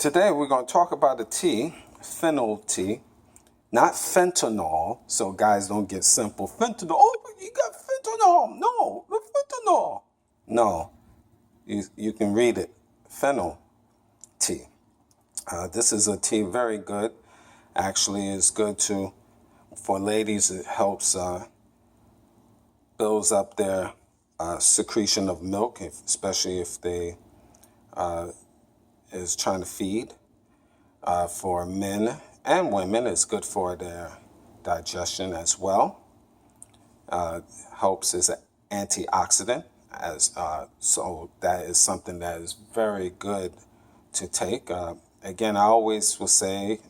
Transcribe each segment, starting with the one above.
Today we're going to talk about a tea, Fennel tea, not fentanyl, so guys don't get simple. Fentanyl, oh, you got fentanyl. No, the fentanyl. No, you can read it, Fennel tea. This is a tea very good. Actually, it's good for ladies. It helps builds up their secretion of milk, especially if they is trying to feed. For men and women, it's good for their digestion as well. Helps as an antioxidant, so that is something that is very good to take. Again, I always will say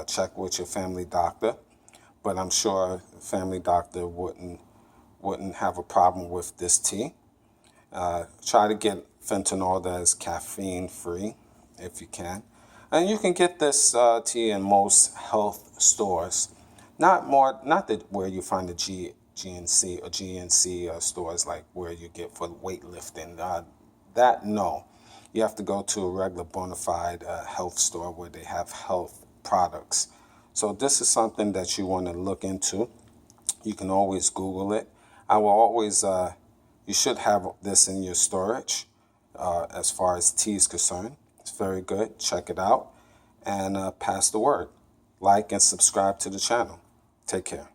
check with your family doctor, but I'm sure a family doctor wouldn't have a problem with this tea. Try to get fentanyl that is caffeine free if you can. And you can get this tea in most health stores. Not where you find the GNC or GNC stores like where you get for weightlifting. No. You have to go to a regular bona fide health store where they have health products. So this is something that you want to look into. You can always Google it. I will always, you should have this in your storage as far as tea is concerned. It's very good. Check it out and pass the word. Like and subscribe to the channel. Take care.